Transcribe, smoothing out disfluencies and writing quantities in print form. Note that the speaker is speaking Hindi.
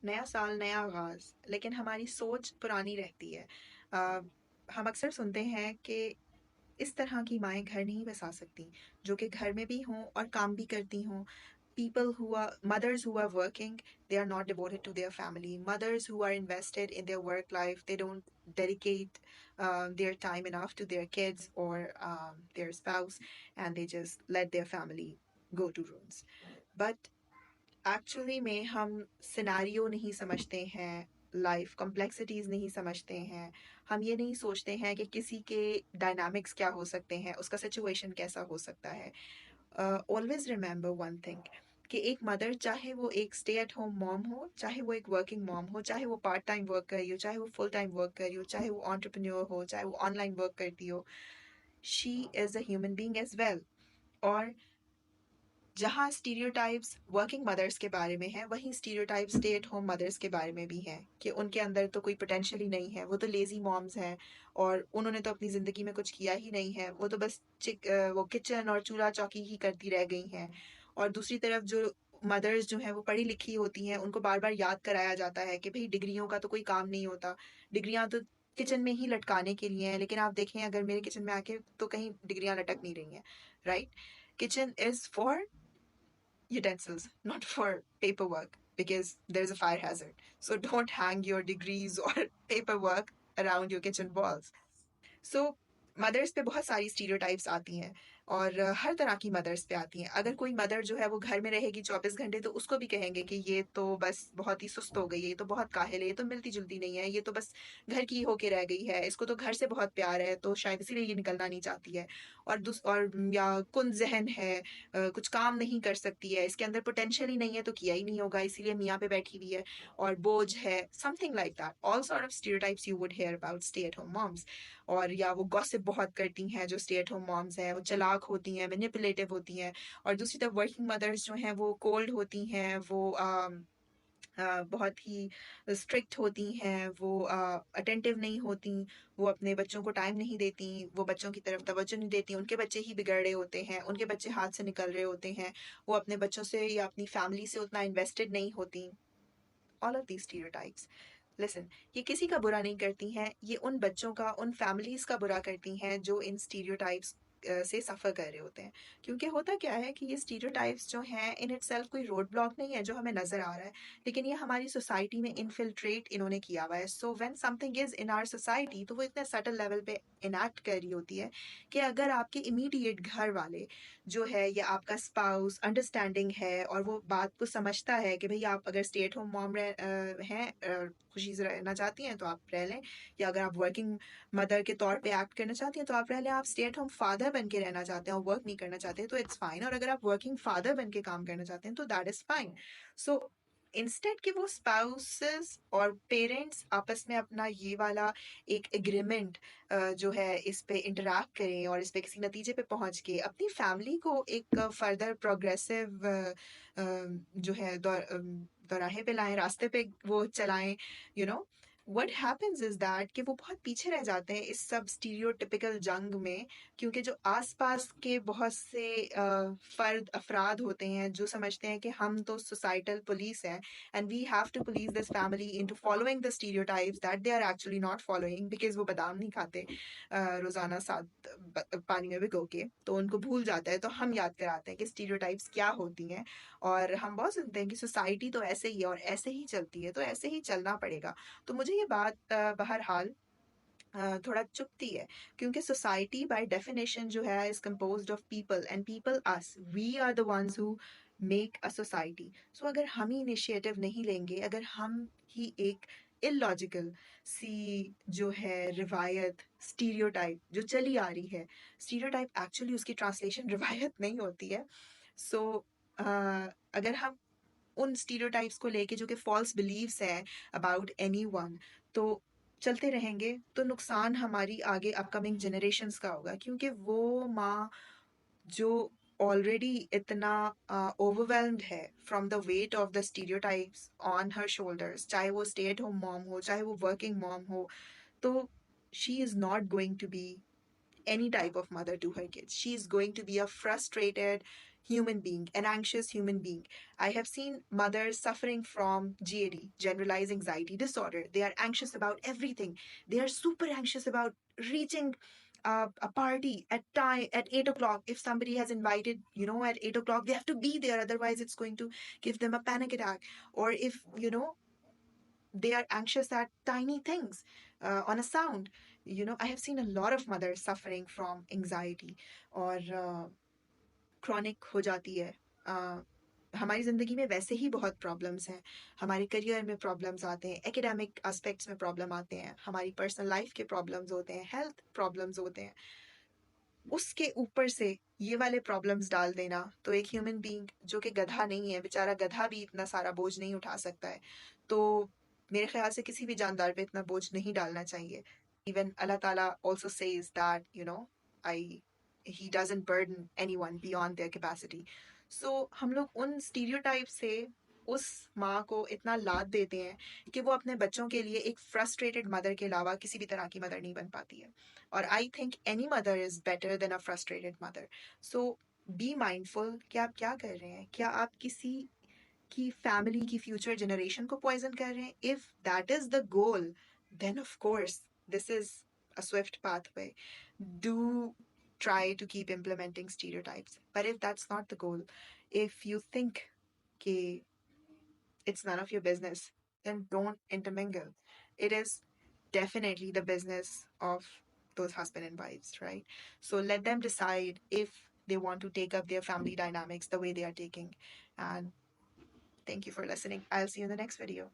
नया साल, नया आगाज़, लेकिन हमारी सोच पुरानी रहती है। हम अक्सर सुनते हैं कि इस तरह की माएँ घर नहीं बसा सकती, जो कि घर में भी हों और काम भी करती हों। People who are mothers who are working, they are not devoted to their family. Mothers who are invested in their work life, they don't dedicate their time enough to their kids or their spouse, and they just let their family go to ruins. But actually में हम सिनेरियो नहीं समझते हैं, लाइफ कॉम्प्लेक्सिटीज़ नहीं समझते हैं, हम ये नहीं सोचते हैं कि किसी के डायनामिक्स क्या हो सकते हैं, उसका सिचुएशन कैसा हो सकता है। ऑलवेज़ रिमेंबर वन थिंग कि एक मदर चाहे वो एक स्टे एट होम मॉम हो, चाहे वो एक वर्किंग मॉम हो, चाहे वो पार्ट टाइम वर्क कर रही हो, चाहे वो फुल टाइम वर्क कर रही हो, चाहे वो एंटरप्रेन्योर हो, चाहे वो ऑनलाइन वर्क करती हो, she is a human being as well. और जहाँ स्टीरियोटाइप्स वर्किंग मदर्स के बारे में है, वहीं stereotypes stay at home mother's के बारे में भी हैं कि उनके अंदर तो कोई पोटेंशियल ही नहीं है, वो तो लेज़ी मॉम्स हैं और उन्होंने तो अपनी ज़िंदगी में कुछ किया ही नहीं है, वो तो बस वो किचन और चूल्हा-चौकी ही करती रह गई हैं। और दूसरी तरफ जो मदर्स जो हैं वो पढ़ी-लिखी होती हैं, उनको बार-बार याद कराया जाता है कि भई डिग्रियों का तो कोई काम नहीं होता, डिग्रियाँ तो किचन में ही लटकाने के लिए हैं, लेकिन आप देखें अगर मेरे किचन में आके तो कहीं डिग्रियाँ लटक नहीं रही हैं, right? Kitchen is for utensils, not for paperwork, because there's a fire hazard. So don't hang your degrees or paperwork around your kitchen walls. So mothers पे बहुत सारी स्टीरियोटाइप्स आती हैं और हर तरह की मदर्स पे आती हैं। अगर कोई मदर जो है वो घर में रहेगी 24 घंटे तो उसको भी कहेंगे कि ये तो बस बहुत ही सुस्त हो गई है, ये तो बहुत काहिल है, ये तो मिलती-जुलती नहीं है, ये तो बस घर की होके रह गई है, इसको तो घर से बहुत प्यार है, तो शायद इसीलिए ये निकलना नहीं चाहती है। और या कुंद ज़हन है, कुछ काम नहीं कर सकती है, इसके अंदर पोटेंशियल ही नहीं है तो किया ही नहीं होगा, इसीलिए मियाँ पे बैठी हुई है और बोझ है, something like that. All sort of stereotypes you would hear about stay at home moms. और या वो गॉसिप बहुत करती हैं जो स्टे एट होम मॉम्स हैं, वो चालाक होती हैं, मैनिपुलेटिव होती हैं। और दूसरी तरफ वर्किंग मदर्स जो हैं वो कोल्ड होती हैं, वो बहुत ही स्ट्रिक्ट होती हैं, वो अटेंटिव नहीं होती, वो अपने बच्चों को टाइम नहीं देती, वो बच्चों की तरफ तवज्जो नहीं देती, उनके बच्चे ही बिगड़ रहे होते हैं, उनके बच्चे हाथ से निकल रहे होते हैं, वो अपने बच्चों से या अपनी फैमिली से उतना इन्वेस्टेड नहीं होती। All of these stereotypes, listen, ये किसी का बुरा नहीं करती हैं, ये उन बच्चों का, उन फैमिलीज़ का बुरा करती हैं जो इन स्टीरियोटाइप्स से सफ़र कर रहे होते हैं। क्योंकि होता क्या है कि ये स्टीरियोटाइप्स जो हैं इन इटसेल्फ कोई रोड ब्लॉक नहीं है जो हमें नज़र आ रहा है, लेकिन ये हमारी सोसाइटी में इन्फिल्ट्रेट इन्होंने किया हुआ है। So when something is in our society तो वो इतने सटल लेवल पे इनैक्ट कर रही होती है कि अगर आपके इमीडिएट घर वाले जो है या आपका स्पाउस अंडरस्टैंडिंग है और वो बात को समझता है कि भई आप अगर स्टे एट होम मॉम हैं, खुशी से रहना चाहती हैं तो आप रह लें, या अगर आप वर्किंग मदर के तौर पे एक्ट करना चाहती हैं तो आप रह लें, आप स्टे एट होम फादर बन के रहना चाहते हैं और वर्क नहीं करना चाहते तो इट्स फाइन, और अगर आप वर्किंग फादर बन के काम करना चाहते हैं तो that is fine. So instead कि वो स्पाउसेस और पेरेंट्स आपस में अपना ये वाला एक एग्रीमेंट जो है इस पे इंटरैक्ट करें और इस पे किसी नतीजे पे पहुंच के अपनी फैमिली को एक फर्दर प्रोग्रेसिव जो है दौराहे पे लाएं, रास्ते पे वो चलाएं, you know what happens is that कि वो बहुत पीछे रह जाते हैं इस सब स्टीरियोटिपिकल जंग में, क्योंकि जो आसपास के बहुत से फर्द अफराद होते हैं जो समझते हैं कि हम तो सोसाइटल पुलिस हैं and we have to police this family into following the stereotypes that they are actually not following, because वो बादाम नहीं खाते रोजाना साथ पानी में भिगो के, तो उनको भूल जाता है, तो हम याद कराते हैं कि स्टीरियोटाइप्स क्या होती हैं। और हम बहुत सुनते हैं कि सोसाइटी तो ऐसे ही है और ऐसे ही चलती है तो ऐसे ही चलना पड़ेगा। तो मुझे ये बात बहरहाल थोड़ा चुभती है, क्योंकि सोसाइटी बाय डेफिनेशन जो है is composed of people and people us, we are the ones who make a society. So अगर हम ही इनिशिएटिव नहीं लेंगे, अगर हम ही एक इलॉजिकल सी जो है रिवायत स्टीरियोटाइप जो चली आ रही है, स्टीरियोटाइप एक्चुअली उसकी ट्रांसलेशन रिवायत नहीं होती है। सो अगर हम उन स्टीरियोटाइप्स को लेके जो कि फॉल्स बिलीव्स हैं अबाउट एनीवन, तो चलते रहेंगे तो नुकसान हमारी आगे अपकमिंग जनरेशन्स का होगा, क्योंकि वो माँ जो ऑलरेडी इतना ओवरवेल्म्ड है from the weight of the stereotypes on her shoulders, चाहे वो स्टे एट होम मॉम हो, चाहे वो वर्किंग मॉम हो, तो she is not going to be any type of mother to her kids. She is going to be a frustrated, human being, an anxious human being. I have seen mothers suffering from GAD, generalized anxiety disorder. They are anxious about everything. They are super anxious about reaching a party at time at 8 o'clock. If somebody has invited, at 8 o'clock, they have to be there. Otherwise, it's going to give them a panic attack. Or if, they are anxious at tiny things, on a sound. I have seen a lot of mothers suffering from anxiety or chronic हो जाती है। हमारी ज़िंदगी में वैसे ही बहुत प्रॉब्लम्स हैं। हमारे करियर में प्रॉब्लम्स आते हैं, एकेडमिक एस्पेक्ट्स में प्रॉब्लम आते हैं, हमारी पर्सनल लाइफ के प्रॉब्लम्स होते हैं, हेल्थ प्रॉब्लम्स होते हैं। उसके ऊपर से ये वाले प्रॉब्लम्स डाल देना, तो एक ह्यूमन बीइंग जो कि गधा नहीं है, बेचारा गधा भी इतना सारा बोझ नहीं उठा सकता है। तो मेरे ख्याल से किसी भी जानदार पे इतना बोझ नहीं डालना चाहिए। इवन अल्लाह ताला also says that, I he doesn't burden anyone beyond their capacity. So हम लोग उन स्टीरियोटाइप से उस माँ को इतना लाद देते हैं कि वो अपने बच्चों के लिए एक फ्रस्ट्रेटेड मदर के अलावा किसी भी तरह की मदर नहीं बन पाती है। और I think any mother is better than a frustrated mother. So be mindful कि आप क्या कर रहे हैं। क्या आप किसी की फैमिली की फ्यूचर जनरेशन को पॉइजन कर रहे हैं? If that is the goal, then of course this is a swift pathway. Do try to keep implementing stereotypes. But if that's not the goal, if you think कि it's none of your business, then don't intermingle. It is definitely the business of those husband and wives, right? So let them decide if they want to take up their family dynamics the way they are taking. And thank you for listening. I'll see you in the next video.